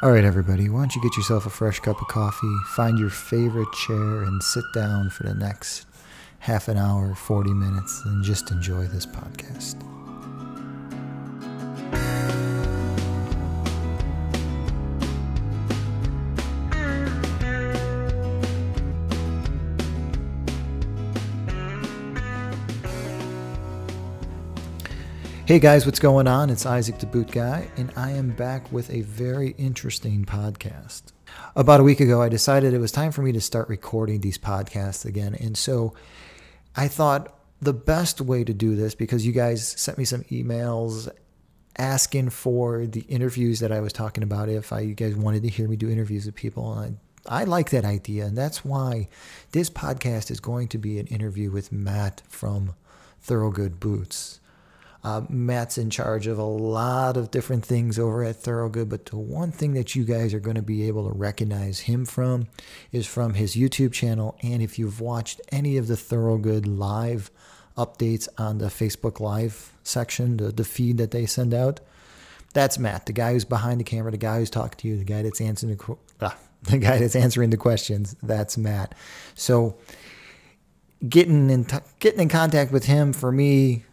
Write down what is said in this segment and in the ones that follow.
All right, everybody, why don't you get yourself a fresh cup of coffee, find your favorite chair, and sit down for the next half an hour, 40 minutes, and just enjoy this podcast. Hey guys, what's going on? It's Isaac the Boot Guy, and I am back with a very interesting podcast. About a week ago, I decided it was time for me to start recording these podcasts again, and so I thought the best way to do this, because you guys sent me some emails asking for the interviews that I was talking about, if you guys wanted to hear me do interviews with people, and I like that idea, and that's why this podcast is going to be an interview with Matt from Thorogood Boots. Matt's in charge of a lot of different things over at Thorogood, but the one thing that you guys are going to be able to recognize him from is from his YouTube channel. And if you've watched any of the Thorogood live updates on the Facebook Live section, the feed that they send out, that's Matt, the guy who's behind the camera, the guy who's talking to you, the guy that's answering the questions. That's Matt. So getting in contact with him for me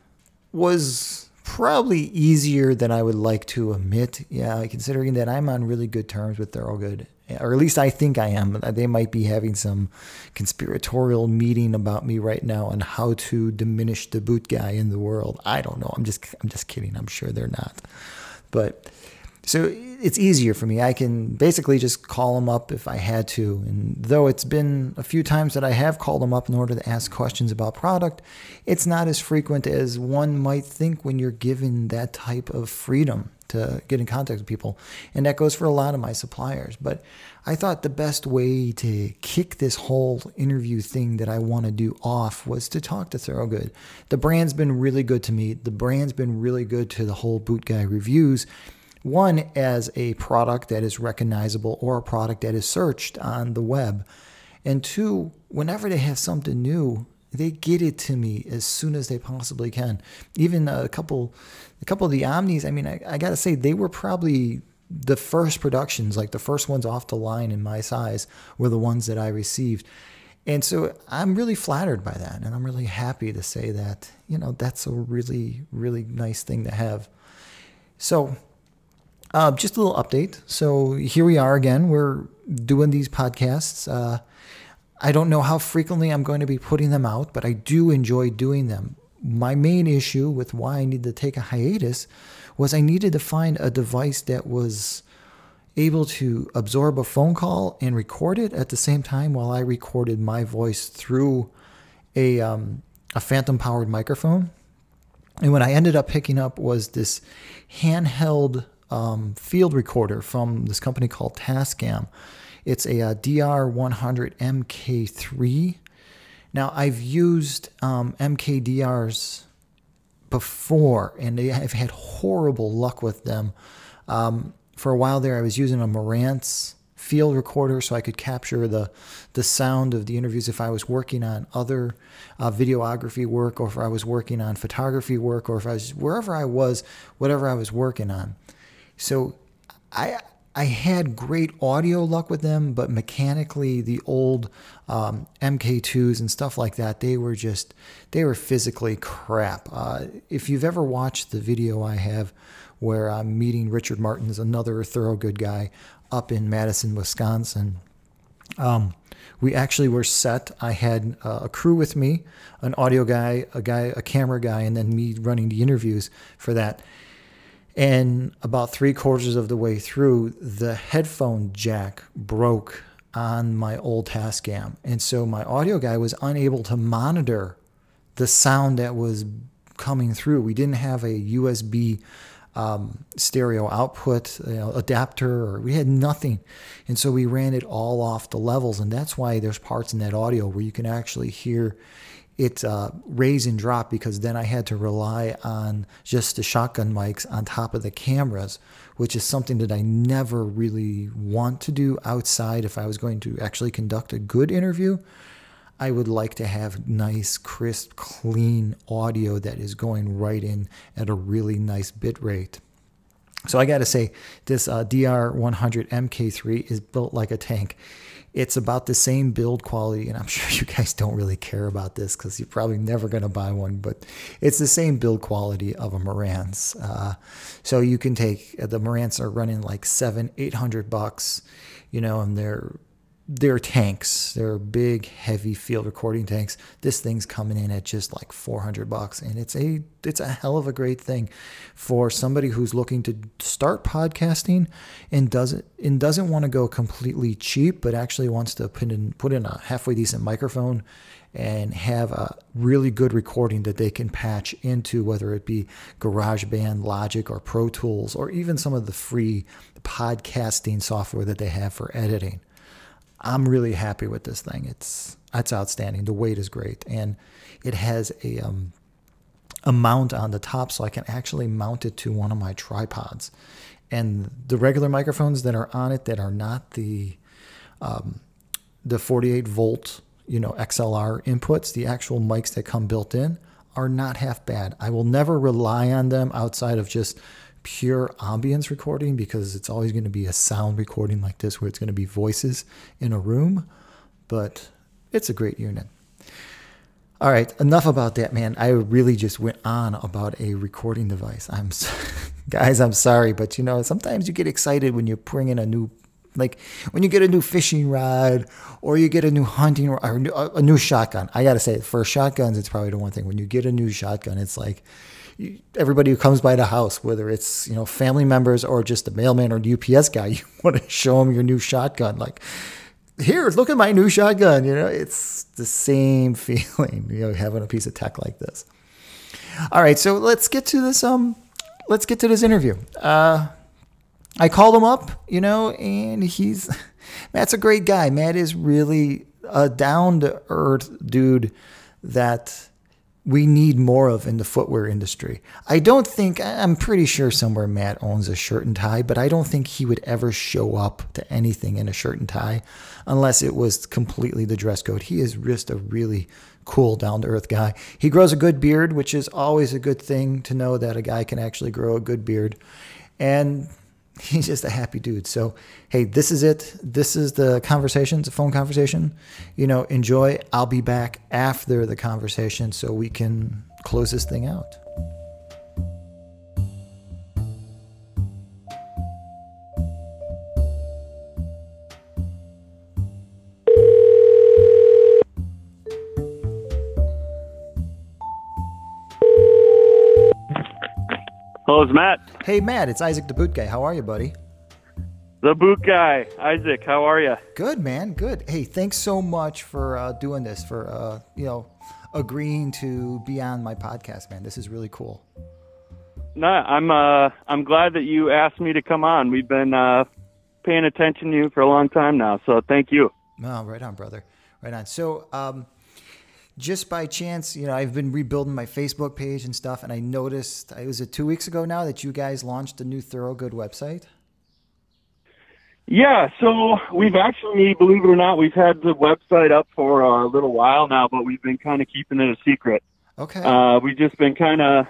was probably easier than I would like to admit. Yeah, considering that I'm on really good terms with Thorogood, or at least I think I am. They might be having some conspiratorial meeting about me right now on how to diminish the boot guy in the world. I don't know. I'm just kidding. I'm sure they're not. But so it's easier for me. I can basically just call them up if I had to. And though it's been a few times that I have called them up in order to ask questions about product, it's not as frequent as one might think when you're given that type of freedom to get in contact with people. And that goes for a lot of my suppliers. But I thought the best way to kick this whole interview thing that I want to do off was to talk to Thorogood. The brand's been really good to me. The brand's been really good to the whole Boot Guy reviews. One, as a product that is recognizable or a product that is searched on the web. And two, whenever they have something new, they get it to me as soon as they possibly can. Even a couple of the Omnis, I mean, I got to say, they were probably the first productions, like the first ones off the line in my size, were the ones that I received. And so I'm really flattered by that. And I'm really happy to say that, that's a really, really nice thing to have. So just a little update. So here we are again. We're doing these podcasts. I don't know how frequently I'm going to be putting them out, but I do enjoy doing them. My main issue with why I needed to take a hiatus was I needed to find a device that was able to absorb a phone call and record it at the same time while I recorded my voice through a phantom-powered microphone. And what I ended up picking up was this handheld field recorder from this company called Tascam. It's a DR-100MKIII. Now, I've used MKDRs before, and I've had horrible luck with them. For a while there, I was using a Marantz field recorder so I could capture the sound of the interviews if I was working on other videography work, or if I was working on photography work, or if I was wherever I was, whatever I was working on. So I had great audio luck with them, but mechanically the old MK2s and stuff like that, they were physically crap. If you've ever watched the video I have where I'm meeting Richard Martins, another Thorogood guy up in Madison, Wisconsin, we actually were set. I had a crew with me, an audio guy, a camera guy, and then me running the interviews for that. And about 3/4 of the way through, the headphone jack broke on my old Tascam. And so my audio guy was unable to monitor the sound that was coming through. We didn't have a USB stereo output adapter, or we had nothing. And so we ran it all off the levels. And that's why there's parts in that audio where you can actually hear it raise and drop, because then I had to rely on just the shotgun mics on top of the cameras, which is something that I never really want to do outside. If I was going to actually conduct a good interview, I would like to have nice, crisp, clean audio that is going right in at a really nice bit rate. So I got to say, this DR-100MKIII is built like a tank. It's about the same build quality, and I'm sure you guys don't really care about this because you're probably never going to buy one, but it's the same build quality of a Marantz. So you can take, the Marantz are running like $700-800, you know, and they're tanks. They're big, heavy field recording tanks. This thing's coming in at just like $400, and it's a hell of a great thing for somebody who's looking to start podcasting and doesn't want to go completely cheap, but actually wants to put in a halfway decent microphone and have a really good recording that they can patch into, whether it be GarageBand, Logic, or Pro Tools, or even some of the free podcasting software that they have for editing. I'm really happy with this thing. It's outstanding. The weight is great, and it has a mount on the top, so I can actually mount it to one of my tripods. And the regular microphones that are on it that are not the 48 volt, you know, XLR inputs, the actual mics that come built in, are not half bad. I will never rely on them outside of just pure ambience recording, because it's always going to be a sound recording like this where it's going to be voices in a room, but it's a great unit. All right, enough about that, man. I really just went on about a recording device. Guys, I'm sorry, but you know, sometimes you get excited when you bring in a new, like when you get a new fishing rod, or you get a new hunting, or a new shotgun. I got to say, for shotguns, it's probably the one thing. When you get a new shotgun, it's like, everybody who comes by the house, whether it's, you know, family members or just the mailman or the UPS guy, you want to show them your new shotgun. Like, here, look at my new shotgun. You know, it's the same feeling, you know, having a piece of tech like this. All right, so let's get to this. Let's get to this interview. I called him up, you know, and Matt's a great guy. Matt is really a down to earth dude that we need more of in the footwear industry. I'm pretty sure somewhere Matt owns a shirt and tie, but I don't think he would ever show up to anything in a shirt and tie unless it was completely the dress code. He is just a really cool, down-to-earth guy. He grows a good beard, which is always a good thing to know that a guy can actually grow a good beard. And he's just a happy dude. So, hey, this is it. This is the conversation. It's a phone conversation. You know, enjoy. I'll be back after the conversation so we can close this thing out. Hello, it's Matt. Hey, Matt, it's Isaac the Boot Guy. How are you, buddy? The Boot Guy. Isaac, how are you? Good, man. Good. Hey, thanks so much for doing this, for, you know, agreeing to be on my podcast, man. This is really cool. No, I'm glad that you asked me to come on. We've been paying attention to you for a long time now, so thank you. Oh, right on, brother. Right on. So, just by chance, you know, I've been rebuilding my Facebook page and stuff, and I noticed, was it 2 weeks ago now, that you guys launched a new Thorogood website? Yeah, so we've actually, believe it or not, we've had the website up for a little while now, but we've been kind of keeping it a secret. Okay. We've been kind of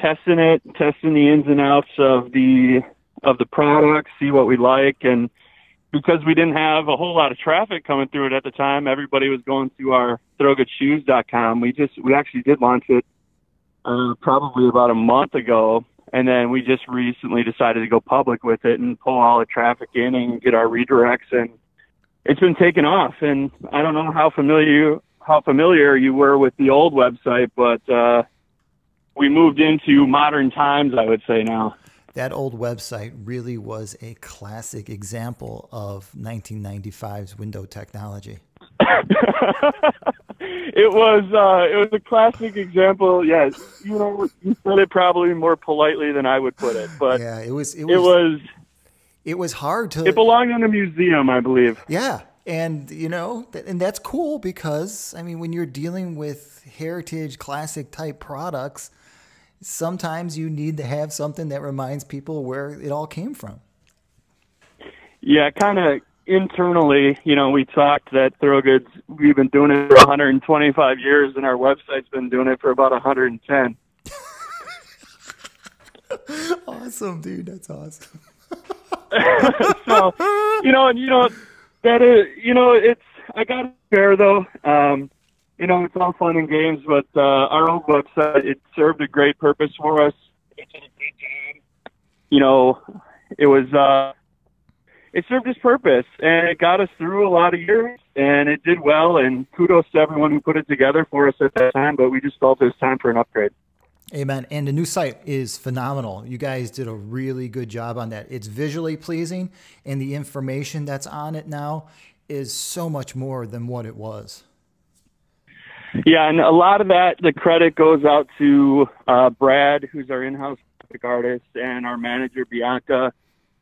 testing it, testing the ins and outs of the product, see what we like, and because we didn't have a whole lot of traffic coming through it at the time, everybody was going to our ThorogoodShoes.com. We actually did launch it probably about a month ago, and then we just recently decided to go public with it and pull all the traffic in and get our redirects, and it's been taking off. And I don't know how familiar you were with the old website, but we moved into modern times, I would say now. That old website really was a classic example of 1995's window technology. It was a classic example. Yes, you know, you said it probably more politely than I would put it, but yeah, it was hard to. It belonged in a museum, I believe. Yeah, and you know, and that's cool because I mean, when you're dealing with heritage, classic type products, sometimes you need to have something that reminds people where it all came from. Yeah, kind of internally, you know, we talked that Thorogood's, we've been doing it for 125 years, and our website's been doing it for about 110. Awesome, dude. That's awesome. So, that is, it's, I got to share though, it's all fun and games, but our old website, it served a great purpose for us. It did a great job. It was, it served its purpose, and it got us through a lot of years, and it did well, and kudos to everyone who put it together for us at that time, but we just felt it was time for an upgrade. Amen. And the new site is phenomenal. You guys did a really good job on that. It's visually pleasing, and the information that's on it now is so much more than what it was. Yeah, and a lot of that, the credit goes out to Brad, who's our in-house graphic artist, and our manager, Bianca,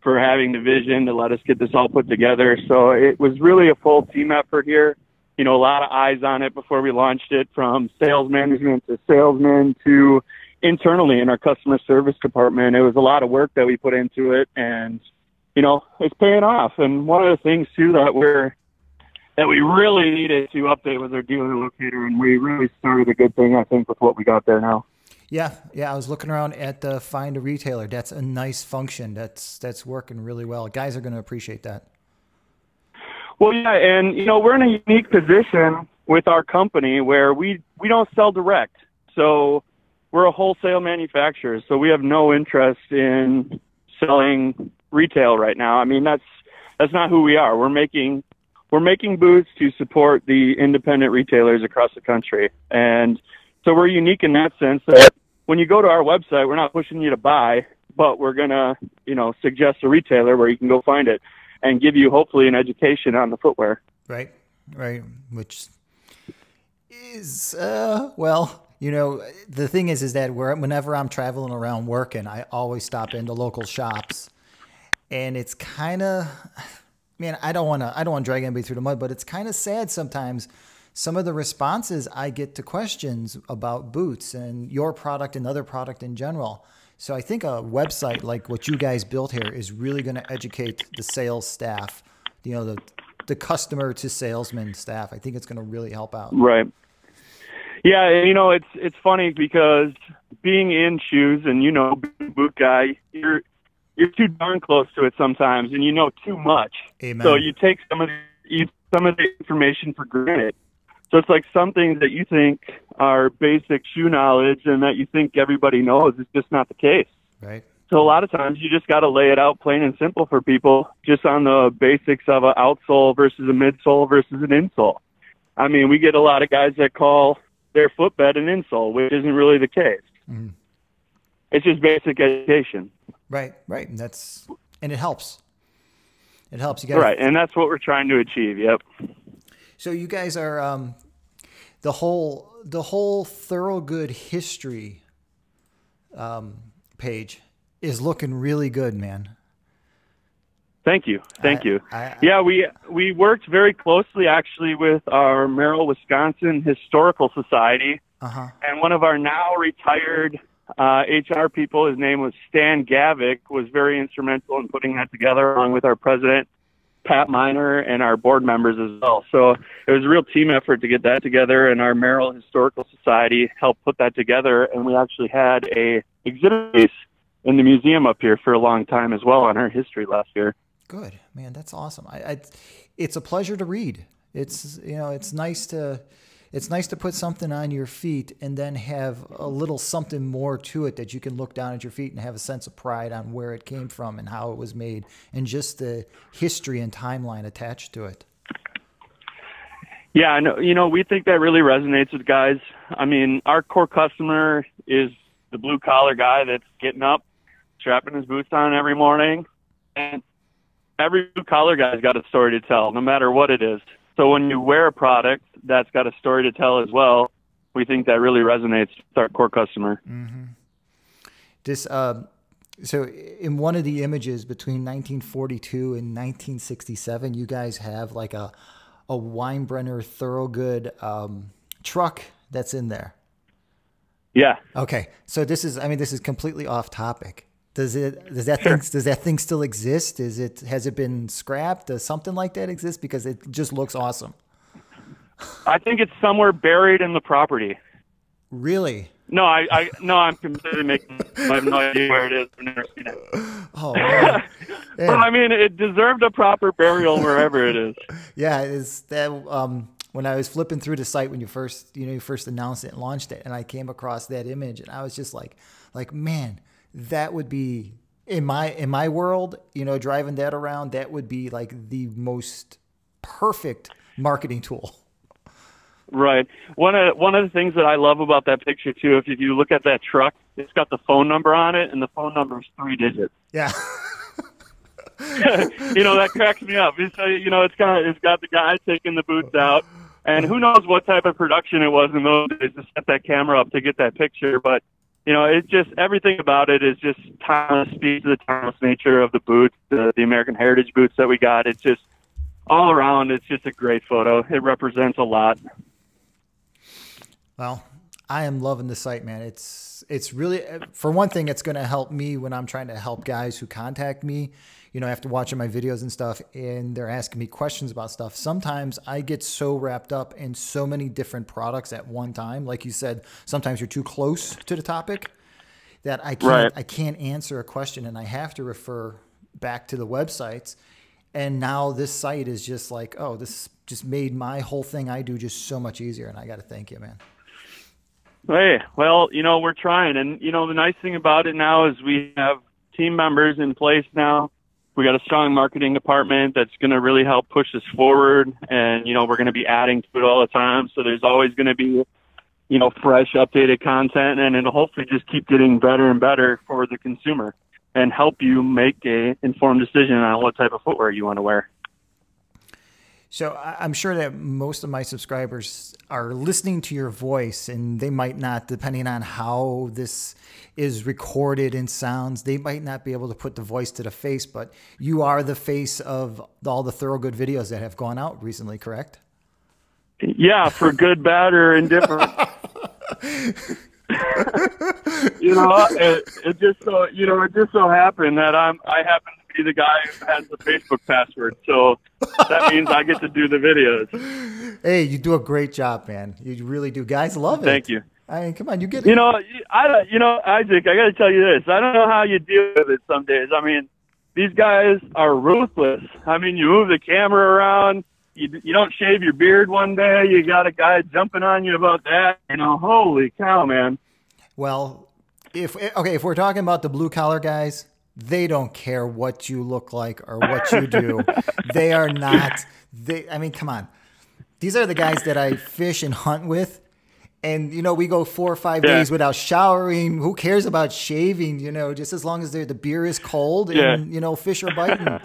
for having the vision to let us get this all put together. So it was really a full team effort here. A lot of eyes on it before we launched it, from sales management to salesmen to internally in our customer service department. It was a lot of work that we put into it, and, it's paying off. And one of the things too that we really needed to update was our dealer locator, and we really started a good thing, I think, with what we got there now. Yeah. I was looking around at the Find a Retailer. That's a nice function. That's working really well. Guys are going to appreciate that. Well, yeah, and, we're in a unique position with our company where we don't sell direct. So we're a wholesale manufacturer, so we have no interest in selling retail right now. I mean, that's not who we are. We're making boots to support the independent retailers across the country. And so we're unique in that sense that when you go to our website, we're not pushing you to buy, but we're going to, suggest a retailer where you can go find it and give you hopefully an education on the footwear. Right. Which is, the thing is that whenever I'm traveling around working, I always stop into local shops, and it's kind of, man, I don't want to drag anybody through the mud, but it's kind of sad sometimes. Some of the responses I get to questions about boots and your product and other product in general. So I think a website like what you guys built here is really going to educate the sales staff, the customer to salesman staff. I think it's going to really help out. Right. Yeah. It's funny because being in shoes and, being a boot guy, you're too darn close to it sometimes, and too much. Amen. So you take some of the information for granted. So it's like some things that you think are basic shoe knowledge and that you think everybody knows is just not the case. Right. So a lot of times you just got to lay it out plain and simple for people, just on the basics of an outsole versus a midsole versus an insole. I mean, we get a lot of guys that call their footbed an insole, which isn't really the case. Mm-hmm. It's just basic education. Right. And it helps. You got right, and that's what we're trying to achieve. Yep. So you guys are the whole Thorogood history page is looking really good, man. Thank you. Yeah, we worked very closely actually with our Merrill, Wisconsin Historical Society, and one of our now retired HR people, his name was Stan Gavick, was very instrumental in putting that together, along with our president, Pat Miner, and our board members as well. So it was a real team effort to get that together, and our Merrill Historical Society helped put that together, and we actually had a exhibit piece in the museum up here for a long time as well on our history last year. Good, man. That's awesome. It's a pleasure to read. It's nice to put something on your feet and then have a little something more to it that you can look down at your feet and have a sense of pride on where it came from and how it was made and just the history and timeline attached to it. Yeah, we think that really resonates with guys. I mean, our core customer is the blue collar guy that's getting up, strapping his boots on every morning, and every blue collar guy's got a story to tell, no matter what it is. So when you wear a product that's got a story to tell as well, we think that really resonates with our core customer. Mm-hmm. So in one of the images between 1942 and 1967, you guys have like a Weinbrenner Thorogood truck that's in there. Yeah. Okay. So this is completely off topic. Does that thing still exist? Has it been scrapped? Does something like that exist? Because it just looks awesome. I think it's somewhere buried in the property. Really? No, I'm completely making. I have no idea where it is. I've never seen it. Oh, man. But I mean, it deserved a proper burial wherever it is. Yeah, it's that. When I was flipping through the site when you first announced it and launched it, and I came across that image, and I was just like, man, that would be in my world. You know, driving that around, that would be like the most perfect marketing tool. Right. One of the things that I love about that picture too, if you look at that truck, it's got the phone number on it, and the phone number is 3 digits. Yeah. You know, that cracks me up. It's, you know, it's got the guy taking the boots out, and who knows what type of production it was in those days to set that camera up to get that picture. But you know, it's just everything about it is just timeless, speaks to the timeless nature of the boots, the American Heritage boots that we got. It's just all around. It's just a great photo. It represents a lot. Well, I am loving the site, man. It's really, for one thing, it's going to help me when I'm trying to help guys who contact me, you know, after watching my videos and stuff, and they're asking me questions about stuff. Sometimes I get so wrapped up in so many different products at one time. Like you said, sometimes you're too close to the topic that I can't answer a question, and I have to refer back to the websites. And now this site is just like, oh, this just made my whole thing I do just so much easier. And I got to thank you, man. Hey, well, you know, we're trying. And, you know, the nice thing about it now is we have team members in place now. We got a strong marketing department that's going to really help push us forward. And, you know, we're going to be adding to it all the time. So there's always going to be, you know, fresh, updated content. And it'll hopefully just keep getting better and better for the consumer and help you make a informed decision on what type of footwear you want to wear. So I'm sure that most of my subscribers are listening to your voice, and they might not, depending on how this is recorded and sounds, they might not be able to put the voice to the face, but you are the face of all the Thorogood videos that have gone out recently, correct? Yeah, for good, bad, or indifferent. You know, it just so happened that I happen to be the guy who has the Facebook password, so that means I get to do the videos. Hey, you do a great job, man. You really do. Guys love it. Thank you. I mean, come on, you get it. You know, Isaac, I got to tell you this. I don't know how you deal with it some days. I mean, these guys are ruthless. I mean, you move the camera around. You don't shave your beard one day. You got a guy jumping on you about that. You know, holy cow, man. Well, if we're talking about the blue collar guys, they don't care what you look like or what you do. They are not. I mean, come on. These are the guys that I fish and hunt with. And, you know, we go 4 or 5 days without showering. Who cares about shaving, you know, just as long as the beer is cold and, you know, fish are biting.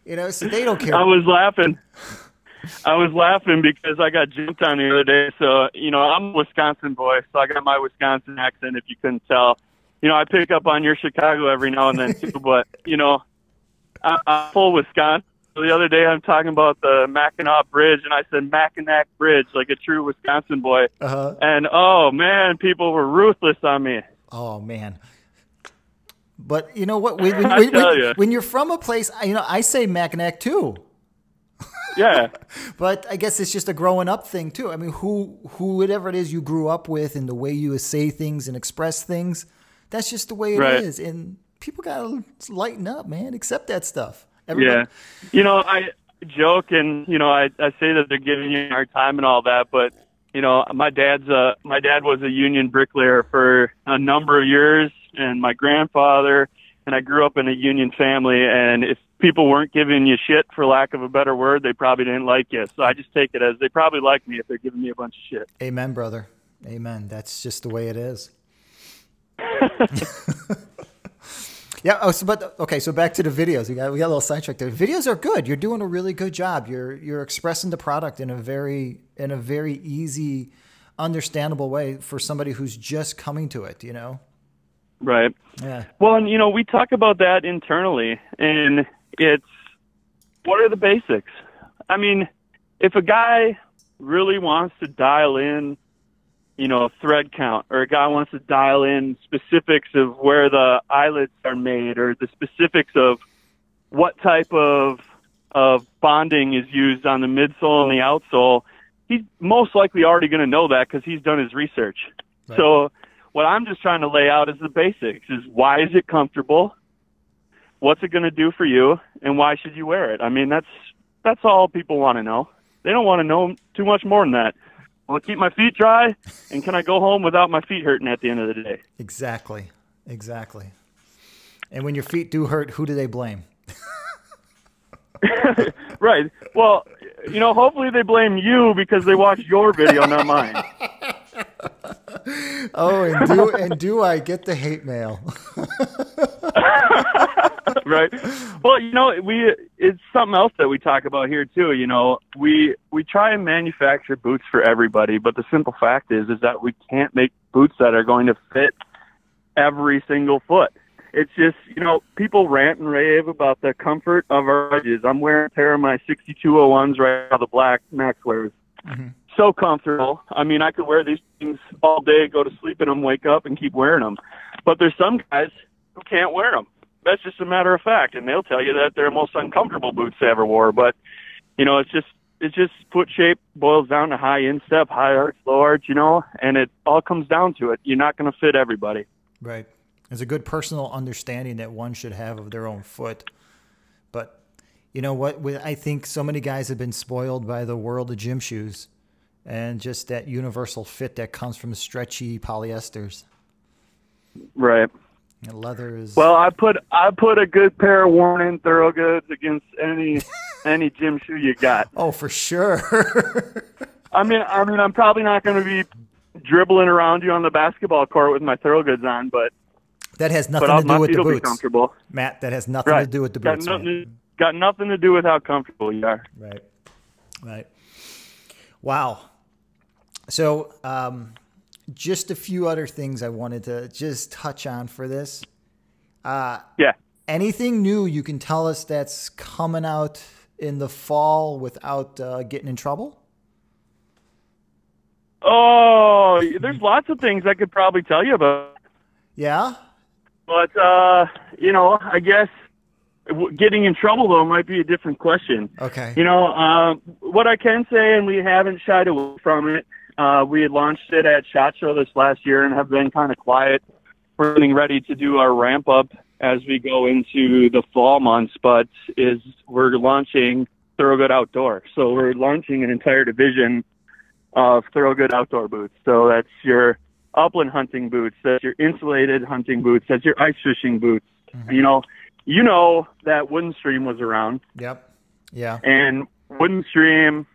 You know, so they don't care. I was laughing because I got jumped on the other day. So, you know, I'm a Wisconsin boy, so I got my Wisconsin accent, if you couldn't tell. You know, I pick up on your Chicago every now and then, too. But, you know, I'm full Wisconsin. So the other day I'm talking about the Mackinac Bridge, and I said Mackinac Bridge like a true Wisconsin boy. And, oh, man, people were ruthless on me. Oh, man. But you know what? When you're from a place, you know, I say Mackinac, too. Yeah. But I guess it's just a growing up thing too. I mean, whatever it is you grew up with and the way you say things and express things, that's just the way it is. And people got to lighten up, man. Accept that stuff. Everybody. Yeah. You know, I joke and, you know, I say that they're giving you a hard time and all that, but, you know, my dad was a union bricklayer for a number of years, and my grandfather, and I grew up in a union family, and if people weren't giving you shit, for lack of a better word, they probably didn't like you. So I just take it as they probably like me if they're giving me a bunch of shit. Amen, brother. Amen. That's just the way it is. Yeah. Oh, so back to the videos. We got a little sidetracked there. Videos are good. You're doing a really good job. You're expressing the product in a very easy, understandable way for somebody who's just coming to it, you know? Right. Yeah. Well, and, you know, we talk about that internally, and it's, what are the basics? I mean, if a guy really wants to dial in, you know, thread count, or a guy wants to dial in specifics of where the eyelets are made, or the specifics of what type of bonding is used on the midsole and the outsole, he's most likely already going to know that because he's done his research. Right. So what I'm just trying to lay out is the basics: is why is it comfortable? What's it going to do for you, and why should you wear it? I mean, that's all people want to know. They don't want to know too much more than that. Will it keep my feet dry, and can I go home without my feet hurting at the end of the day? Exactly. And when your feet do hurt, who do they blame? Right. Well, hopefully they blame you because they watched your video, not mine. Oh, and do I get the hate mail? Right. Well, it's something else that we talk about here too. We try and manufacture boots for everybody, but the simple fact is that we can't make boots that are going to fit every single foot. It's just, people rant and rave about the comfort of our edges. I'm wearing a pair of my 6201s right now, the black Maxwares. Mm-hmm. So comfortable. I mean, I could wear these things all day, go to sleep in them, wake up, and keep wearing them. But there's some guys who can't wear them. That's just a matter of fact, and they'll tell you that they're the most uncomfortable boots they ever wore. But it's just foot shape boils down to high instep, high arch, low arch, and it all comes down to it. You're not going to fit everybody. Right. There's a good personal understanding that one should have of their own foot. But you know what? I think so many guys have been spoiled by the world of gym shoes and just that universal fit that comes from stretchy polyesters. Right. And leather is... Well, I put a good pair of worn-in Thorogoods against any gym shoe you got. Oh, for sure. I mean, I'm probably not going to be dribbling around you on the basketball court with my Thorogoods on, but that has nothing to do with the boots. Be comfortable. Matt, that has nothing to do with the boots. Got nothing to do with how comfortable you are. Right. Wow. So, just a few other things I wanted to just touch on for this. Yeah. Anything new you can tell us that's coming out in the fall without getting in trouble? Oh, there's lots of things I could probably tell you about. Yeah? But, I guess getting in trouble, though, might be a different question. Okay. What I can say, and we haven't shied away from it, we had launched it at SHOT Show this last year and have been kind of quiet. We're getting ready to do our ramp up as we go into the fall months, but we're launching Thorogood Outdoor. So we're launching an entire division of Thorogood outdoor boots. So that's your upland hunting boots, that's your insulated hunting boots, that's your ice fishing boots. Mm-hmm. You know that Wooden Stream was around. Yep. Yeah. And Wooden Stream,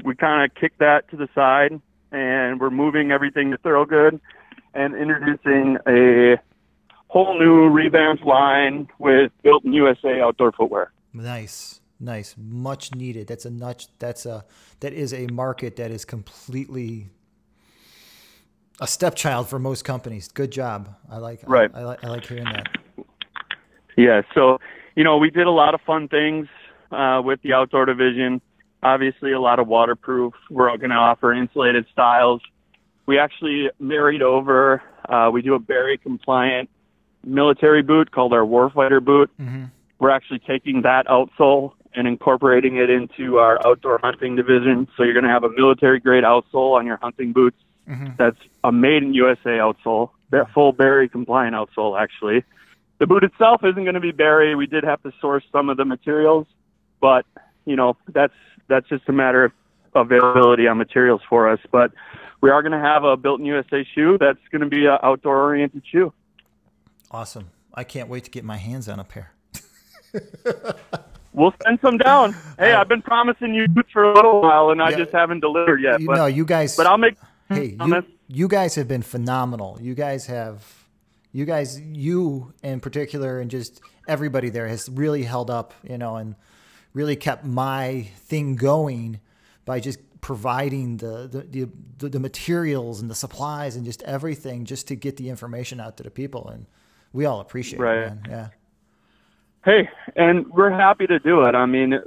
we kind of kicked that to the side, and we're moving everything to Thorogood and introducing a whole new revamped line with built in USA outdoor footwear. Nice. Much needed. That is a market that is completely a stepchild for most companies. Good job. I like hearing that. Yeah. So, we did a lot of fun things with the outdoor division. Obviously, a lot of waterproof. We're going to offer insulated styles. We actually married over. We do a Berry compliant military boot called our Warfighter boot. Mm-hmm. We're actually taking that outsole and incorporating it into our outdoor hunting division. So you're going to have a military grade outsole on your hunting boots. Mm-hmm. That's a made in USA outsole. That full Berry compliant outsole, actually. The boot itself isn't going to be Berry. We did have to source some of the materials, but that's just a matter of availability on materials for us. But we are going to have a built in USA shoe that's going to be an outdoor oriented shoe. Awesome. I can't wait to get my hands on a pair. We'll send some down. Hey, I've been promising you boots for a little while, and I just haven't delivered yet. You guys. But I'll make. Hey, you guys have been phenomenal. You in particular, and just everybody there has really held up, and really kept my thing going by just providing the materials and the supplies and just everything just to get the information out to the people, and we all appreciate it, man. Yeah. Hey, and we're happy to do it. I mean,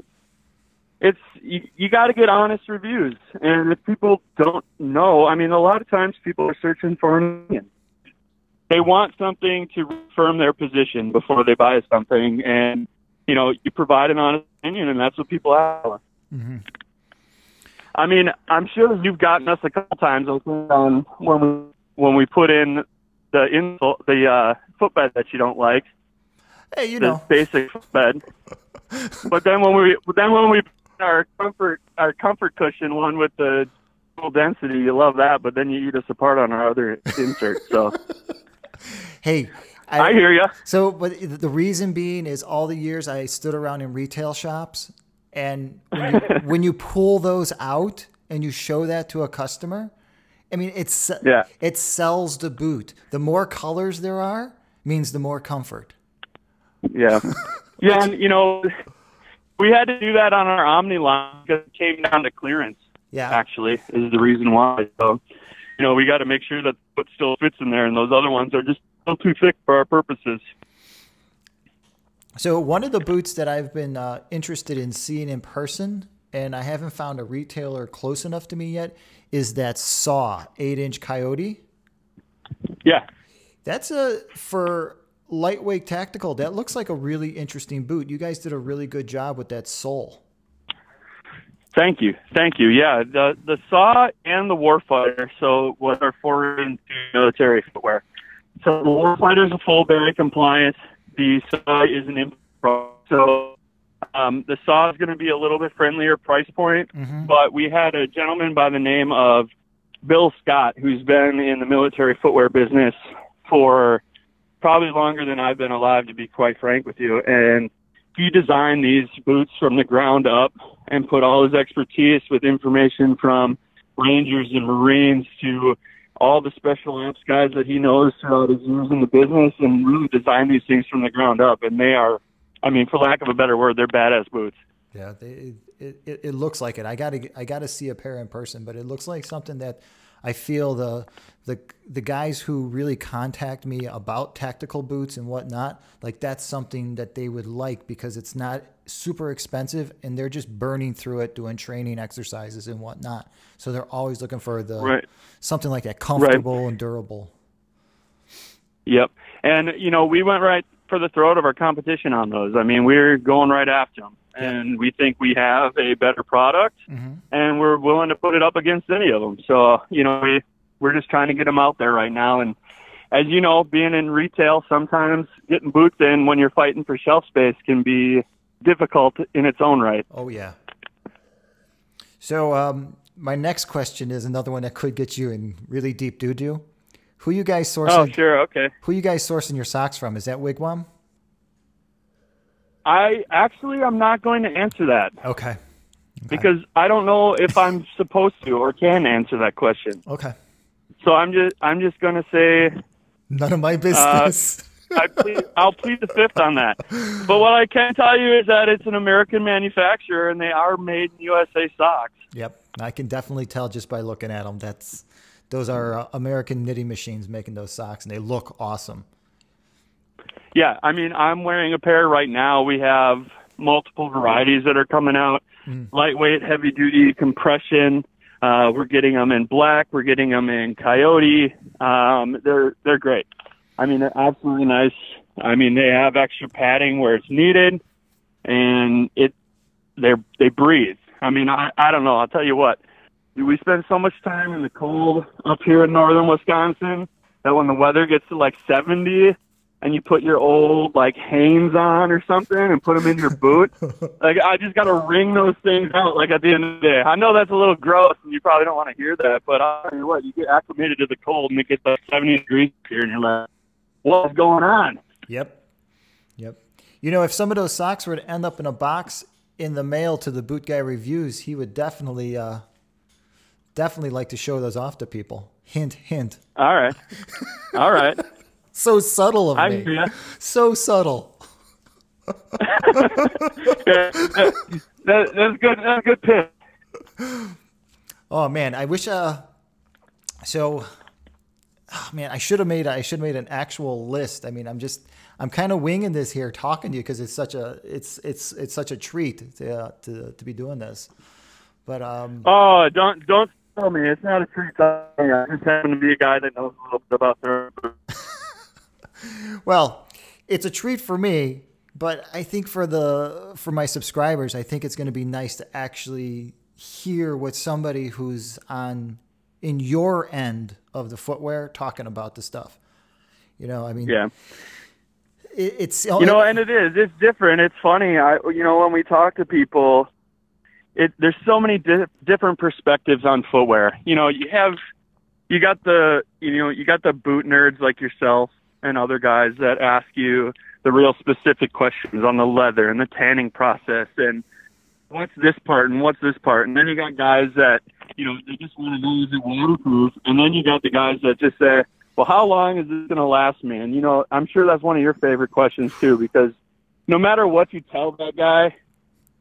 you got to get honest reviews, and if people don't know, I mean, a lot of times people are searching for an opinion. They want something to affirm their position before they buy something, and you provide an honest opinion, and that's what people ask for. Mm-hmm. I mean, I'm sure you've gotten us a couple times on when we put in the footbed that you don't like. Hey, you The know. basic footbed. But then when we put our comfort cushion one with the full density, you love that. But then you eat us apart on our other insert. So Hey, I hear you. So, but the reason being is all the years I stood around in retail shops, and when you pull those out and you show that to a customer, I mean, it sells the boot. The more colors there are means the more comfort. Yeah. Yeah, and, you know, we had to do that on our Omni line because it came down to clearance, actually, is the reason why. So, you know, we got to make sure that the foot still fits in there, and those other ones are just a little too thick for our purposes. So one of the boots that I've been interested in seeing in person, and I haven't found a retailer close enough to me yet, is that Saw 8-inch Coyote. Yeah. That's for lightweight tactical. That looks like a really interesting boot. You guys did a really good job with that sole. Thank you. Yeah, the Saw and the Warfighter, so what are foreign into military footwear. So the Warfighter is a full Berry compliant. The Saw is an import. So the Saw is going to be a little bit friendlier price point, but we had a gentleman by the name of Bill Scott, who's been in the military footwear business for probably longer than I've been alive, to be quite frank with you. And he designed these boots from the ground up and put all his expertise with information from Rangers and Marines to all the special ops guys that he knows throughout his years in the business, and really designed these things from the ground up. And they are, I mean, for lack of a better word, they're badass boots. Yeah, it looks like it. I gotta see a pair in person, but it looks like something that I feel the guys who really contact me about tactical boots and whatnot, like that's something that they would like because it's not super expensive and they're just burning through it doing training exercises and whatnot. So they're always looking for something like that, comfortable and durable. Yep. And, you know, we went right for the throat of our competition on those. I mean, we're going right after them. And we think we have a better product, and we're willing to put it up against any of them. So, you know, we're just trying to get them out there right now. And as you know, being in retail, sometimes getting boots in when you're fighting for shelf space can be difficult in its own right. Oh, yeah. So my next question is another one that could get you in really deep doo-doo. Who you guys sourcing? Oh, sure, okay. Who you guys sourcing your socks from? Is that Wigwam? I'm not going to answer that. Okay. Because I don't know if I'm supposed to or can answer that question. Okay. So I'm just going to say none of my business. I'll plead the fifth on that. But what I can tell you is that it's an American manufacturer and they are made in USA socks. Yep. I can definitely tell just by looking at them. Those are American knitting machines making those socks, and they look awesome. Yeah, I mean, I'm wearing a pair right now. We have multiple varieties that are coming out. Lightweight, heavy-duty, compression. We're getting them in black. We're getting them in coyote. They're great. I mean, they're absolutely nice. I mean, they have extra padding where it's needed, and they breathe. I mean, I don't know. I'll tell you what. We spend so much time in the cold up here in northern Wisconsin that when the weather gets to like 70, and you put your old like Hanes on or something and put them in your boot, like I just got to wring those things out. Like at the end of the day, I know that's a little gross and you probably don't want to hear that, but I'll tell you what, you get acclimated to the cold and it gets like 70 degrees here and you're like, what's going on? Yep. You know, if some of those socks were to end up in a box in the mail to the Boot Guy Reviews, he would definitely like to show those off to people. Hint, hint. All right. So subtle of me. Yeah. So subtle. That's good. That's a good pick. Oh man, I wish. I should have made an actual list. I mean, I'm kind of winging this here, talking to you because it's such a treat to be doing this. But oh, don't tell me it's not a treat. I just happen to be a guy that knows a little bit about their. Well, it's a treat for me, but I think for my subscribers, I think it's going to be nice to actually hear what somebody who's in your end of the footwear talking about the stuff. I mean, Yeah. It's and it's different. It's funny. When we talk to people, there's so many different perspectives on footwear. You got the boot nerds like yourself and other guys that ask you the real specific questions on the leather and the tanning process and what's this part and what's this part. And then you got guys that, they just want to know, is it waterproof? And then you got the guys that just say, well, how long is this going to last me? And, I'm sure that's one of your favorite questions too, because no matter what you tell that guy,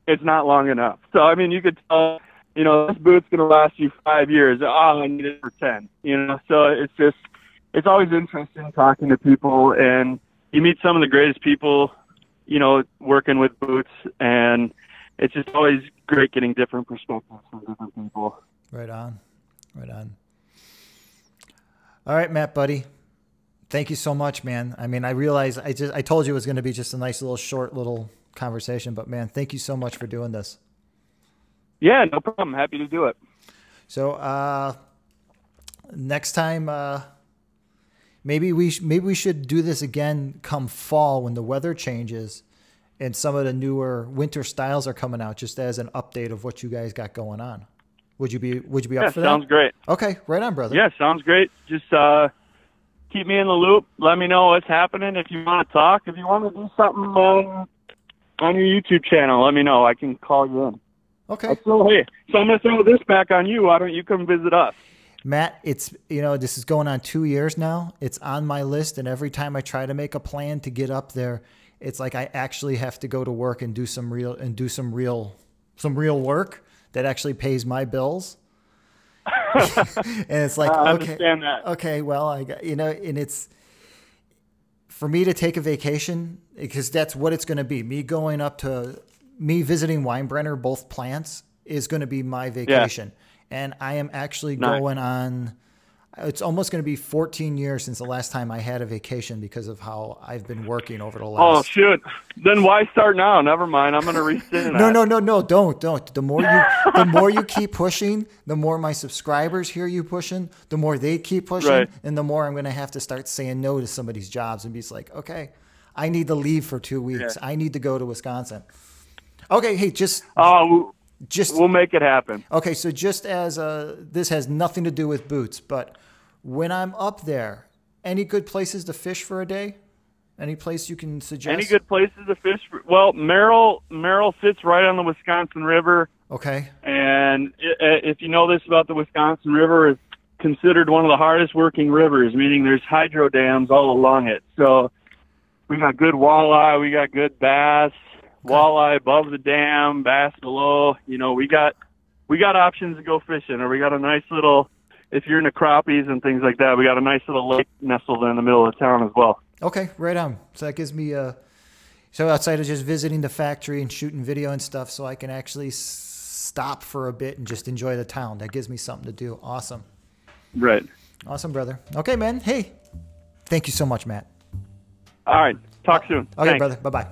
it's not long enough. So, I mean, you could tell, this boot's going to last you 5 years. Oh, I need it for 10, So it's always interesting talking to people, and you meet some of the greatest people, working with boots, and it's just always great getting different perspectives from different people. Right on. Right on. All right, Matt, buddy. Thank you so much, man. I mean, I realized I told you it was going to be just a nice little short little conversation, but man, thank you so much for doing this. Yeah, no problem. Happy to do it. So, next time, maybe we should do this again come fall when the weather changes and some of the newer winter styles are coming out, just as an update of what you guys got going on. Would you be up for that? Sounds great. Okay, right on, brother. Yeah, sounds great. Just keep me in the loop. Let me know what's happening. If you want to talk, if you want to do something on your YouTube channel, let me know. I can call you in. Okay. So I'm going to throw this back on you. Why don't you come visit us? Matt, it's this is going on 2 years now. It's on my list, and every time I try to make a plan to get up there, it's like I actually have to go to work and do some real work that actually pays my bills. And it's like, I understand that. Okay, well, I got, and it's for me to take a vacation, because that's what it's going to be. Me visiting Weinbrenner, both plants, is going to be my vacation. Yeah. And I am actually going on, it's almost going to be 14 years since the last time I had a vacation because of how I've been working over the last. Oh, shoot. Then why start now? Never mind. I'm going to rescind that. No, don't. The more you keep pushing, the more my subscribers hear you pushing, the more they keep pushing, right. And the more I'm going to have to start saying no to some of these jobs and be like, okay, I need to leave for 2 weeks. Yeah. I need to go to Wisconsin. Okay, hey, we'll make it happen. Okay, so just as this has nothing to do with boots, but when I'm up there, any good places to fish for a day? Any place you can suggest? Any good places to fish? Well, Merrill sits right on the Wisconsin River. Okay. And if you know this about the Wisconsin River, it's considered one of the hardest working rivers, meaning there's hydro dams all along it. So we got good walleye, we got good bass. Walleye above the dam, bass below. We got options to go fishing, or we got a nice little, if you're into crappies and things like that, we got a nice little lake nestled in the middle of town as well. Okay, right on. So that gives me so outside of just visiting the factory and shooting video and stuff, so I can actually stop for a bit and just enjoy the town. That gives me something to do. Awesome. Right. Awesome, brother. Okay, man. Hey, thank you so much, Matt. All right. Talk soon. Okay, Thanks. brother. Bye-bye.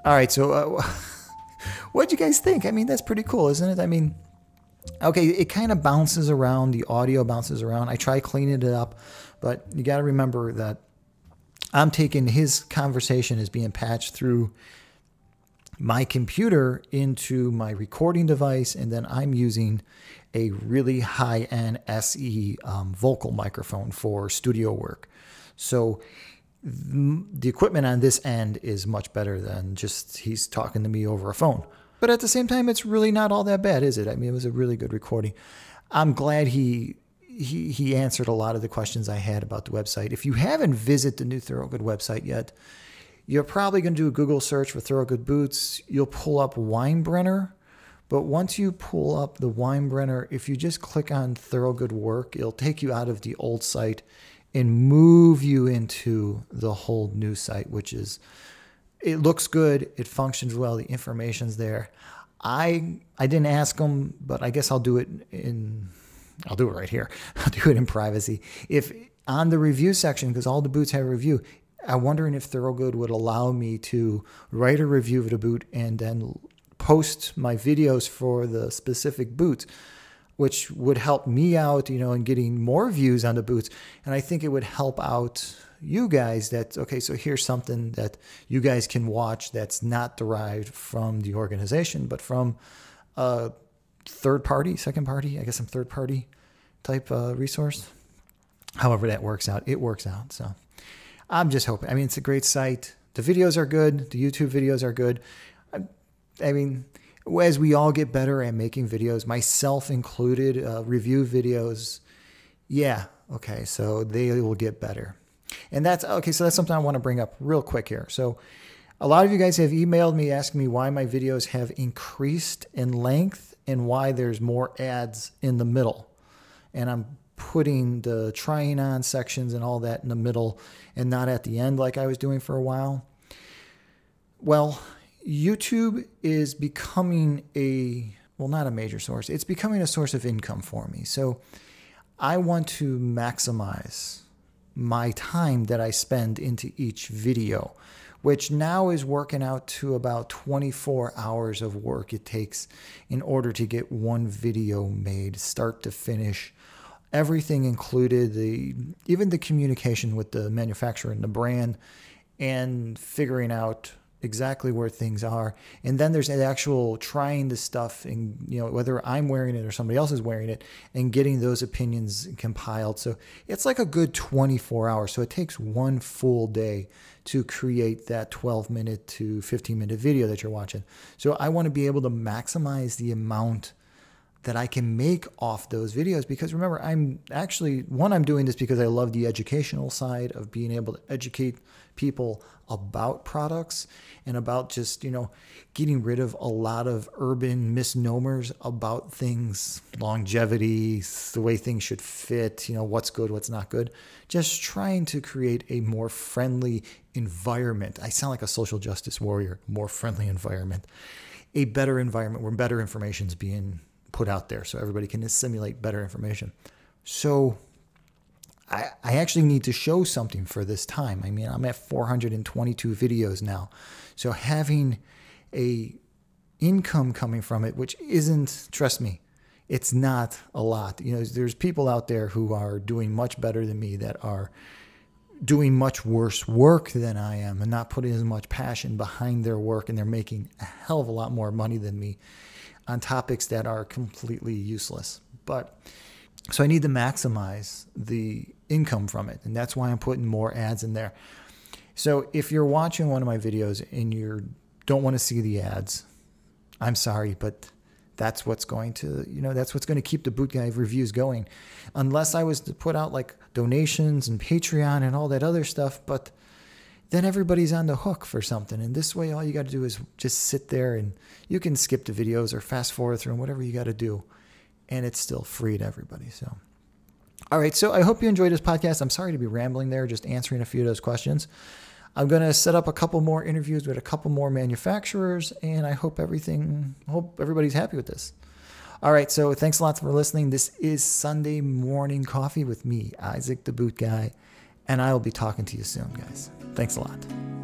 All right, so what'd you guys think? I mean, that's pretty cool, isn't it? I mean, okay, it kind of bounces around. The audio bounces around. I try cleaning it up, but you got to remember that I'm taking his conversation as being patched through my computer into my recording device, and then I'm using a really high-end SE vocal microphone for studio work. So the equipment on this end is much better than just he's talking to me over a phone. But at the same time, it's really not all that bad, is it? I mean, it was a really good recording. I'm glad he answered a lot of the questions I had about the website. If you haven't visited the new Thorogood website yet, you're probably going to do a Google search for Thorogood boots. You'll pull up Weinbrenner. But once you pull up the Weinbrenner, if you just click on Thorogood work, it'll take you out of the old site and move you into the whole new site, which is it looks good. It functions well. The information's there. I didn't ask them, but I guess I'll do it right here. I'll do it in privacy. If on the review section, because all the boots have a review, I'm wondering if Thorogood would allow me to write a review of the boot and then post my videos for the specific boots, which would help me out, in getting more views on the boots. And I think it would help out you guys that, okay, so here's something that you guys can watch that's not derived from the organization, but from a third party, second party, I guess some third party type resource. However that works out, it works out. So I'm just hoping. I mean, it's a great site. The videos are good. The YouTube videos are good. I mean, as we all get better at making videos, myself included, review videos, yeah, okay, so they will get better. And that's, okay, so that's something I want to bring up real quick here. So a lot of you guys have emailed me asking me why my videos have increased in length and why there's more ads in the middle. And I'm putting the trying on sections and all that in the middle and not at the end like I was doing for a while. Well, YouTube is becoming not a major source. It's becoming a source of income for me. So I want to maximize my time that I spend into each video, which now is working out to about 24 hours of work it takes in order to get one video made, start to finish. Everything included, even the communication with the manufacturer and the brand, and figuring out exactly where things are. And then there's the actual trying the stuff, and whether I'm wearing it or somebody else is wearing it, and getting those opinions compiled. So it's like a good 24 hours. So it takes one full day to create that 12-minute to 15-minute video that you're watching. So I want to be able to maximize the amount that I can make off those videos, because remember, I'm doing this because I love the educational side of being able to educate people about products and about just, getting rid of a lot of urban misnomers about things, longevity, the way things should fit, what's good, what's not good. Just trying to create a more friendly environment. I sound like a social justice warrior. More friendly environment, a better environment where better information is being put out there so everybody can assimilate better information. So I actually need to show something for this time. I mean, I'm at 422 videos now. So having a income coming from it, which isn't, trust me, it's not a lot. There's people out there who are doing much better than me, that are doing much worse work than I am and not putting as much passion behind their work, and they're making a hell of a lot more money than me on topics that are completely useless. But so I need to maximize the income from it, and that's why I'm putting more ads in there. So if you're watching one of my videos and you don't want to see the ads, I'm sorry, but that's what's going to, that's what's going to keep the Boot Guy reviews going. Unless I was to put out like donations and Patreon and all that other stuff, but then everybody's on the hook for something. And this way, all you got to do is just sit there, and you can skip the videos or fast forward through them, whatever you got to do. And it's still free to everybody. So, all right. So I hope you enjoyed this podcast. I'm sorry to be rambling there, just answering a few of those questions. I'm going to set up a couple more interviews with a couple more manufacturers, and I hope everybody's happy with this. All right. So thanks a lot for listening. This is Sunday Morning Coffee with me, Isaac the Boot Guy. And I will be talking to you soon, guys. Thanks a lot.